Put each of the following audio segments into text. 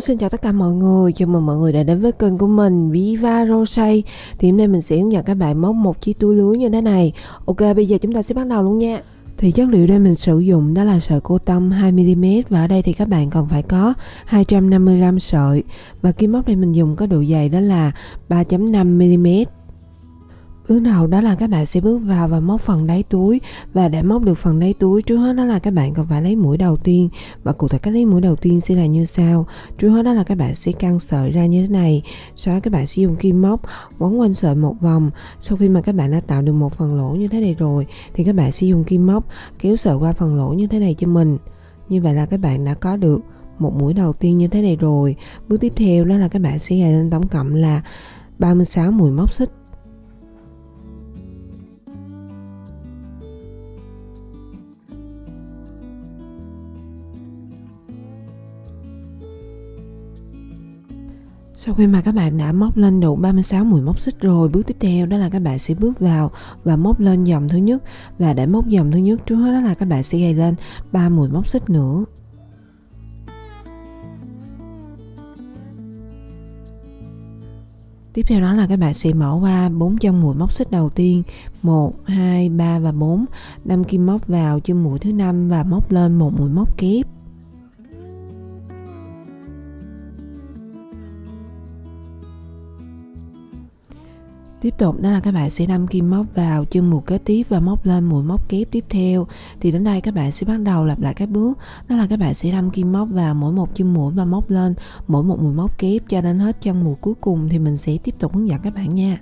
Xin chào tất cả mọi người, chào mừng mọi người đã đến với kênh của mình Viva Rosay. Thì hôm nay mình sẽ hướng dẫn các bạn móc một chiếc túi lưới như thế này. Ok, bây giờ chúng ta sẽ bắt đầu luôn nha. Thì chất liệu đây mình sử dụng đó là sợi cô tông 2mm, và ở đây thì các bạn còn phải có 250g sợi. Và kim móc này mình dùng có độ dày đó là 3.5mm. Bước đầu đó là các bạn sẽ bước vào và móc phần đáy túi. Và để móc được phần đáy túi, trước hết đó là các bạn còn phải lấy mũi đầu tiên. Và cụ thể cách lấy mũi đầu tiên sẽ là như sau. Trước hết đó là các bạn sẽ căng sợi ra như thế này. Sau đó các bạn sẽ dùng kim móc quấn quanh sợi một vòng. Sau khi mà các bạn đã tạo được một phần lỗ như thế này rồi, thì các bạn sẽ dùng kim móc kéo sợi qua phần lỗ như thế này cho mình. Như vậy là các bạn đã có được một mũi đầu tiên như thế này rồi. Bước tiếp theo đó là các bạn sẽ gài lên tổng cộng là 36 mũi móc xích. Sau khi mà các bạn đã móc lên đủ 36 mũi móc xích rồi, bước tiếp theo đó là các bạn sẽ bước vào và móc lên dòng thứ nhất. Và để móc dòng thứ nhất, trước hết đó là các bạn sẽ gài lên 3 mũi móc xích nữa. Tiếp theo đó là các bạn sẽ mở qua 4 chân mũi móc xích đầu tiên, 1, 2, 3 và 4, đâm kim móc vào chân mũi thứ 5 và móc lên một mũi móc kép. Tiếp tục đó là các bạn sẽ đâm kim móc vào chân mũi kế tiếp và móc lên mũi móc kép tiếp theo. Thì đến đây các bạn sẽ bắt đầu lặp lại các bước. Đó là các bạn sẽ đâm kim móc vào mỗi một chân mũi và móc lên mỗi một mũi móc kép cho đến hết chân mũi cuối cùng, thì mình sẽ tiếp tục hướng dẫn các bạn nha.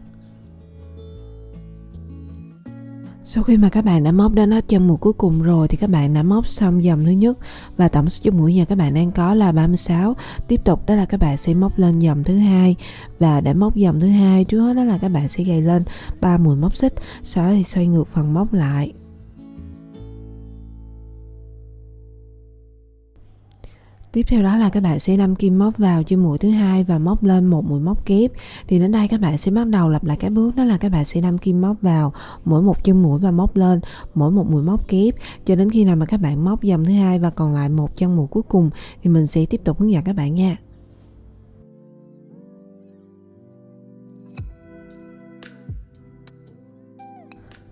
Sau khi mà các bạn đã móc đến hết chân mũi cuối cùng rồi thì các bạn đã móc xong dòng thứ nhất và tổng số chân mũi giờ các bạn đang có là 36. Tiếp tục đó là các bạn sẽ móc lên dòng thứ hai, và để móc dòng thứ hai, trước hết đó là các bạn sẽ gài lên 3 mũi móc xích, sau đó thì xoay ngược phần móc lại. Tiếp theo đó là các bạn sẽ đâm kim móc vào chân mũi thứ hai và móc lên một mũi móc kép. Thì đến đây các bạn sẽ bắt đầu lặp lại các bước, đó là các bạn sẽ đâm kim móc vào mỗi một chân mũi và móc lên mỗi một mũi móc kép cho đến khi nào mà các bạn móc dòng thứ hai và còn lại một chân mũi cuối cùng, thì mình sẽ tiếp tục hướng dẫn các bạn nha.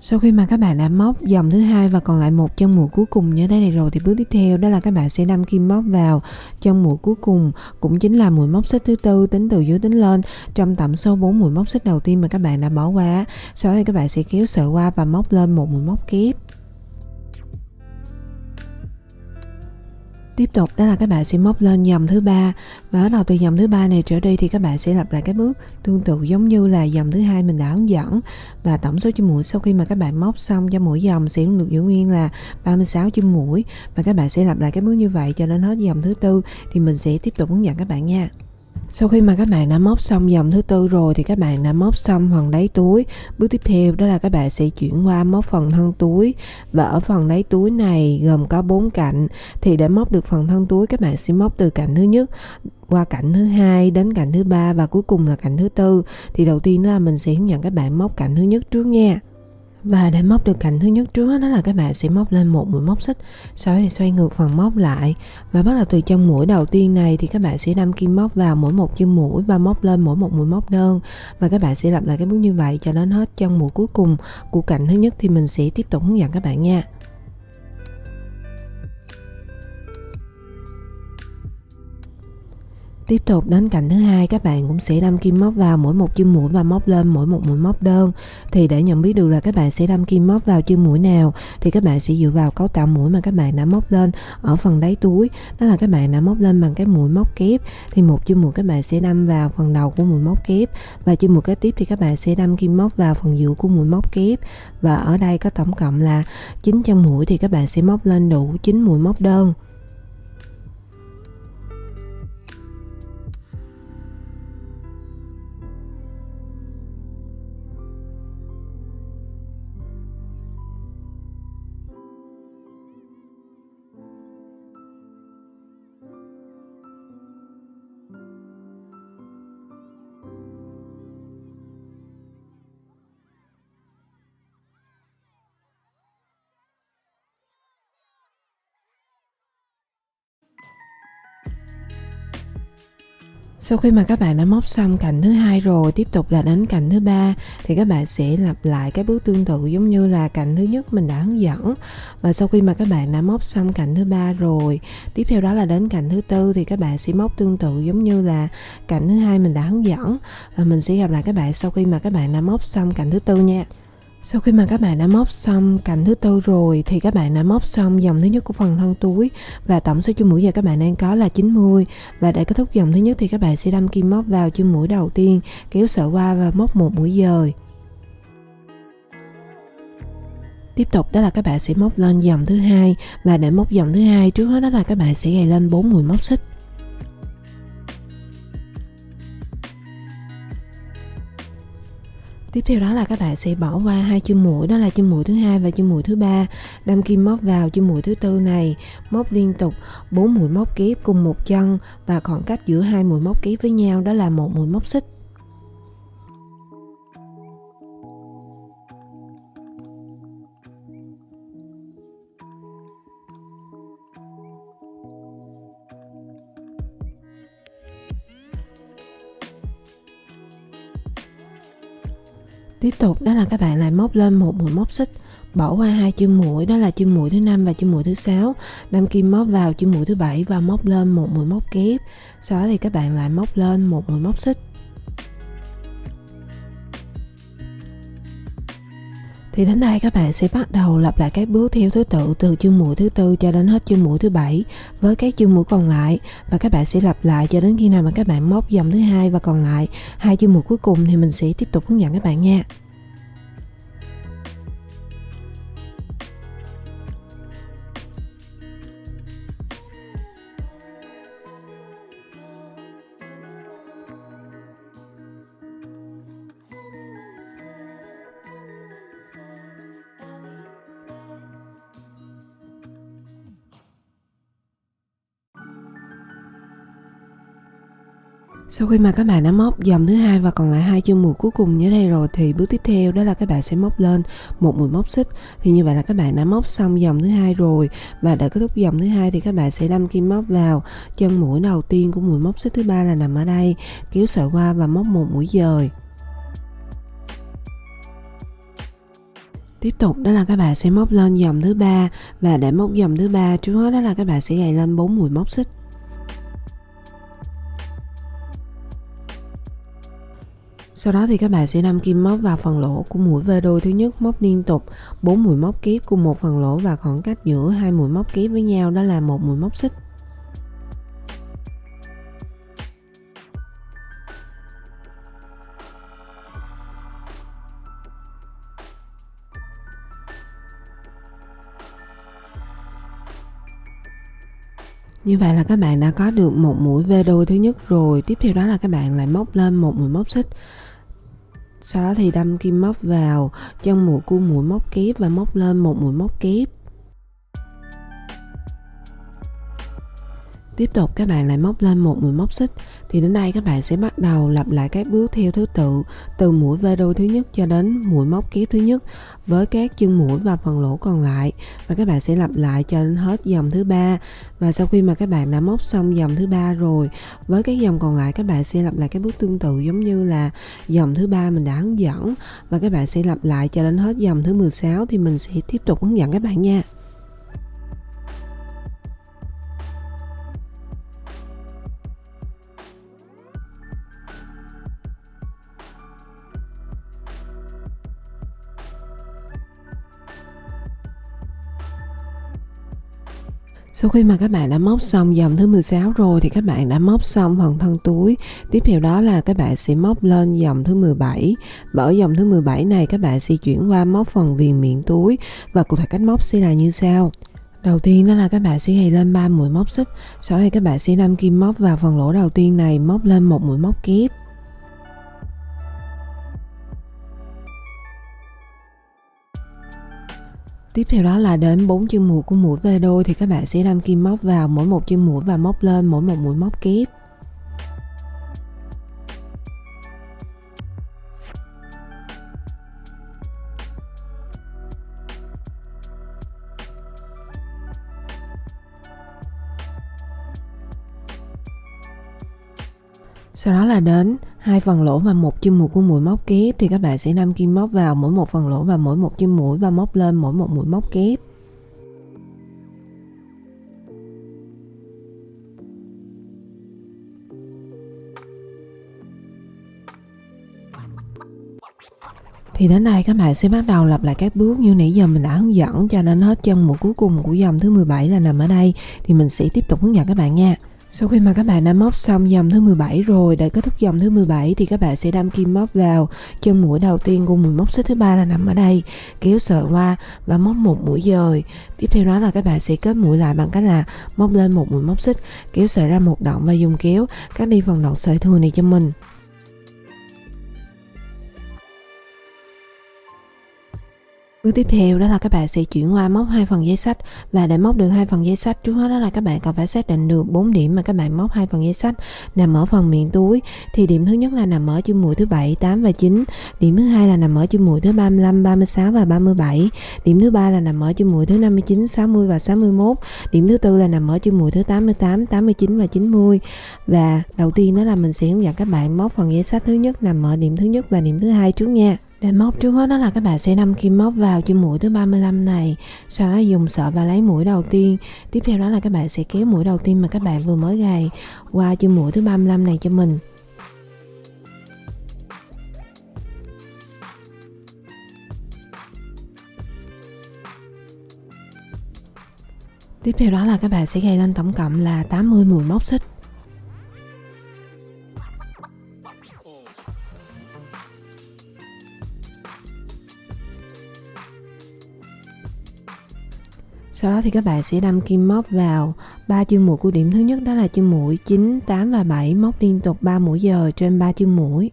Sau khi mà các bạn đã móc dòng thứ hai và còn lại một chân mũi cuối cùng như thế này rồi, thì bước tiếp theo đó là các bạn sẽ đâm kim móc vào chân mũi cuối cùng, cũng chính là mũi móc xích thứ tư tính từ dưới tính lên trong tổng số 4 mũi móc xích đầu tiên mà các bạn đã bỏ qua. Sau đó thì các bạn sẽ kéo sợi qua và móc lên một mũi móc kép. Tiếp tục đó là các bạn sẽ móc lên dòng thứ ba, và bắt đầu từ dòng thứ ba này trở đi thì các bạn sẽ lặp lại các bước tương tự giống như là dòng thứ hai mình đã hướng dẫn. Và tổng số chân mũi sau khi mà các bạn móc xong cho mỗi dòng sẽ được giữ nguyên là 36 chân mũi, và các bạn sẽ lặp lại các bước như vậy cho đến hết dòng thứ tư, thì mình sẽ tiếp tục hướng dẫn các bạn nha. Sau khi mà các bạn đã móc xong dòng thứ tư rồi thì các bạn đã móc xong phần đáy túi. Bước tiếp theo đó là các bạn sẽ chuyển qua móc phần thân túi, và ở phần đáy túi này gồm có 4 cạnh. Thì để móc được phần thân túi, các bạn sẽ móc từ cạnh thứ nhất qua cạnh thứ hai đến cạnh thứ ba và cuối cùng là cạnh thứ tư. Thì đầu tiên đó là mình sẽ hướng dẫn các bạn móc cạnh thứ nhất trước nha. Và để móc được cạnh thứ nhất trước đó là các bạn sẽ móc lên một mũi móc xích, sau đó thì xoay ngược phần móc lại. Và bắt đầu từ chân mũi đầu tiên này thì các bạn sẽ đâm kim móc vào mỗi một chân mũi và móc lên mỗi một mũi móc đơn. Và các bạn sẽ lặp lại cái bước như vậy cho đến hết chân mũi cuối cùng của cạnh thứ nhất, thì mình sẽ tiếp tục hướng dẫn các bạn nha. Tiếp tục đến cạnh thứ hai, các bạn cũng sẽ đâm kim móc vào mỗi một chân mũi và móc lên mỗi một mũi móc đơn. Thì để nhận biết được là các bạn sẽ đâm kim móc vào chân mũi nào thì các bạn sẽ dựa vào cấu tạo mũi mà các bạn đã móc lên ở phần đáy túi. Đó là các bạn đã móc lên bằng cái mũi móc kép, thì một chân mũi các bạn sẽ đâm vào phần đầu của mũi móc kép, và chân mũi kế tiếp thì các bạn sẽ đâm kim móc vào phần giữa của mũi móc kép. Và ở đây có tổng cộng là 9 chân mũi, thì các bạn sẽ móc lên đủ 9 mũi móc đơn. Sau khi mà các bạn đã móc xong cạnh thứ hai rồi, tiếp tục là đến cạnh thứ ba thì các bạn sẽ lặp lại cái bước tương tự giống như là cạnh thứ nhất mình đã hướng dẫn. Và sau khi mà các bạn đã móc xong cạnh thứ ba rồi, tiếp theo đó là đến cạnh thứ tư thì các bạn sẽ móc tương tự giống như là cạnh thứ hai mình đã hướng dẫn. Và mình sẽ gặp lại các bạn sau khi mà các bạn đã móc xong cạnh thứ tư nha. Sau khi mà các bạn đã móc xong cạnh thứ tư rồi thì các bạn đã móc xong dòng thứ nhất của phần thân túi và tổng số chân mũi giờ các bạn đang có là 90. Và để kết thúc dòng thứ nhất thì các bạn sẽ đâm kim móc vào chân mũi đầu tiên, kéo sợi qua và móc một mũi dời. Tiếp tục đó là các bạn sẽ móc lên dòng thứ hai, và để móc dòng thứ hai trước hết đó là các bạn sẽ gài lên 4 mũi móc xích. Tiếp theo đó là các bạn sẽ bỏ qua hai chân mũi, đó là chân mũi thứ hai và chân mũi thứ ba, đâm kim móc vào chân mũi thứ tư này, móc liên tục 4 mũi móc kép cùng một chân và khoảng cách giữa hai mũi móc kép với nhau đó là một mũi móc xích. Tiếp tục đó là các bạn lại móc lên một mũi móc xích, bỏ qua hai chân mũi, đó là chân mũi thứ năm và chân mũi thứ sáu, đâm kim móc vào chân mũi thứ bảy và móc lên một mũi móc kép. Sau đó thì các bạn lại móc lên một mũi móc xích. Thì đến đây các bạn sẽ bắt đầu lặp lại các bước theo thứ tự từ chân mũi thứ tư cho đến hết chân mũi thứ bảy với các chân mũi còn lại, và các bạn sẽ lặp lại cho đến khi nào mà các bạn móc dòng thứ hai và còn lại hai chân mũi cuối cùng thì mình sẽ tiếp tục hướng dẫn các bạn nha. Sau khi mà các bạn đã móc dòng thứ hai và còn lại hai chân mũi cuối cùng như đây rồi thì bước tiếp theo đó là các bạn sẽ móc lên một mũi móc xích. Thì như vậy là các bạn đã móc xong dòng thứ hai rồi, và để kết thúc dòng thứ hai thì các bạn sẽ đâm kim móc vào chân mũi đầu tiên của mũi móc xích thứ ba là nằm ở đây, kéo sợi qua và móc một mũi dời. Tiếp tục đó là các bạn sẽ móc lên dòng thứ ba, và để móc dòng thứ ba trước hết đó là các bạn sẽ gài lên 4 mũi móc xích. Sau đó thì các bạn sẽ đâm kim móc vào phần lỗ của mũi V đôi thứ nhất, móc liên tục 4 mũi móc kép cùng một phần lỗ và khoảng cách giữa hai mũi móc kép với nhau đó là một mũi móc xích. Như vậy là các bạn đã có được một mũi V đôi thứ nhất rồi. Tiếp theo đó là các bạn lại móc lên một mũi móc xích. Sau đó thì đâm kim móc vào chân mũi của mũi móc kép và móc lên một mũi móc kép. Tiếp tục các bạn lại móc lên một mũi móc xích. Thì đến đây các bạn sẽ bắt đầu lặp lại các bước theo thứ tự từ mũi V đôi thứ nhất cho đến mũi móc kép thứ nhất với các chân mũi và phần lỗ còn lại, và các bạn sẽ lặp lại cho đến hết dòng thứ ba. Và sau khi mà các bạn đã móc xong dòng thứ ba rồi, với các dòng còn lại các bạn sẽ lặp lại các bước tương tự giống như là dòng thứ ba mình đã hướng dẫn, và các bạn sẽ lặp lại cho đến hết dòng thứ 16 thì mình sẽ tiếp tục hướng dẫn các bạn nha. Sau khi mà các bạn đã móc xong dòng thứ 16 rồi thì các bạn đã móc xong phần thân túi. Tiếp theo đó là các bạn sẽ móc lên dòng thứ 17. Và ở dòng thứ 17 này các bạn sẽ chuyển qua móc phần viền miệng túi, và cụ thể cách móc sẽ là như sau. Đầu tiên đó là các bạn sẽ gài lên 3 mũi móc xích. Sau đây các bạn sẽ đâm kim móc vào phần lỗ đầu tiên này, móc lên một mũi móc kép. Tiếp theo đó là đến 4 chân mũi của mũi V đôi thì các bạn sẽ đâm kim móc vào mỗi một chân mũi và móc lên mỗi một mũi móc kép. Sau đó là đến 2 phần lỗ và 1 chân mũi của mũi móc kép thì các bạn sẽ đâm kim móc vào mỗi một phần lỗ và mỗi một chân mũi và móc lên mỗi một mũi móc kép. Thì đến đây các bạn sẽ bắt đầu lặp lại các bước như nãy giờ mình đã hướng dẫn cho đến hết chân mũi cuối cùng của dòng thứ 17 là nằm ở đây, thì mình sẽ tiếp tục hướng dẫn các bạn nha. Sau khi mà các bạn đã móc xong dòng thứ 17 rồi, để kết thúc dòng thứ 17 thì các bạn sẽ đâm kim móc vào chân mũi đầu tiên của mũi móc xích thứ ba là nằm ở đây, kéo sợi qua và móc một mũi dời. Tiếp theo đó là các bạn sẽ kết mũi lại bằng cách là móc lên một mũi móc xích, kéo sợi ra một động và dùng kéo cắt đi phần đoạn sợi thừa này cho mình. Bước tiếp theo đó là các bạn sẽ chuyển qua móc 2 phần dây xách, và để móc được 2 phần dây xách, trước hết đó là các bạn cần phải xác định được 4 điểm mà các bạn móc 2 phần dây xách nằm ở phần miệng túi. Thì điểm thứ nhất là nằm ở chân mũi thứ 7, 8 và 9. Điểm thứ hai là nằm ở chân mũi thứ 35, 36 và 37. Điểm thứ ba là nằm ở chân mũi thứ 59, 60 và 61. Điểm thứ tư là nằm ở chân mũi thứ 88, 89 và 90. Và đầu tiên đó là mình sẽ hướng dẫn các bạn móc phần dây xách thứ nhất nằm ở điểm thứ nhất và điểm thứ hai trước nha. Để móc trước hết đó là các bạn sẽ đâm kim móc vào chân mũi thứ 35 này, sau đó dùng sợi và lấy mũi đầu tiên. Tiếp theo đó là các bạn sẽ kéo mũi đầu tiên mà các bạn vừa mới gài qua chân mũi thứ 35 này cho mình. Tiếp theo đó là các bạn sẽ gài lên tổng cộng là 80 mũi móc xích. Sau đó thì các bạn sẽ đâm kim móc vào 3 chân mũi của điểm thứ nhất, đó là chân mũi 9, 8 và 7, móc liên tục 3 mũi dời trên 3 chân mũi.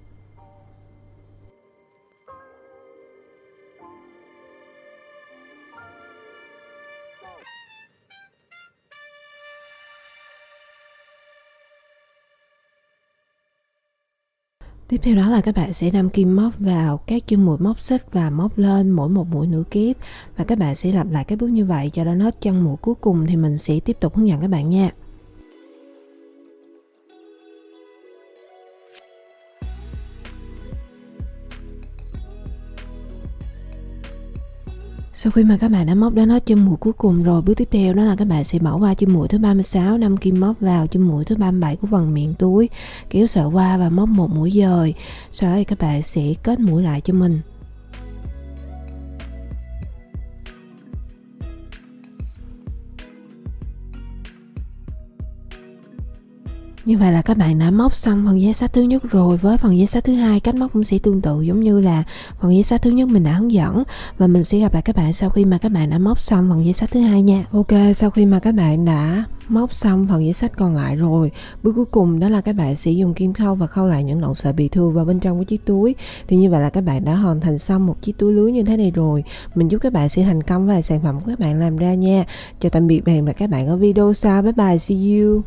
Tiếp theo đó là các bạn sẽ đâm kim móc vào các chân mũi móc xích và móc lên mỗi một mũi nửa kép, và các bạn sẽ lặp lại các bước như vậy cho đến hết chân mũi cuối cùng thì mình sẽ tiếp tục hướng dẫn các bạn nha. Sau khi mà các bạn đã móc đến hết chân mũi cuối cùng rồi, bước tiếp theo đó là các bạn sẽ bỏ qua chân mũi thứ 36, đâm kim móc vào chân mũi thứ 37 của phần miệng túi, kéo sợi qua và móc một mũi dời. Sau đó thì các bạn sẽ kết mũi lại cho mình. Như vậy là các bạn đã móc xong phần dây xách thứ nhất rồi. Với phần dây xách thứ hai, cách móc cũng sẽ tương tự giống như là phần dây xách thứ nhất mình đã hướng dẫn, và mình sẽ gặp lại các bạn sau khi mà các bạn đã móc xong phần dây xách thứ hai nha. Ok, sau khi mà các bạn đã móc xong phần dây xách còn lại rồi, bước cuối cùng đó là các bạn sẽ dùng kim khâu và khâu lại những đoạn sợi bị thừa vào bên trong của chiếc túi. Thì như vậy là các bạn đã hoàn thành xong một chiếc túi lưới như thế này rồi. Mình chúc các bạn sẽ thành công với sản phẩm của các bạn làm ra nha. Chào tạm biệt và hẹn gặp lại các bạn ở video sau. Bye bye, see you.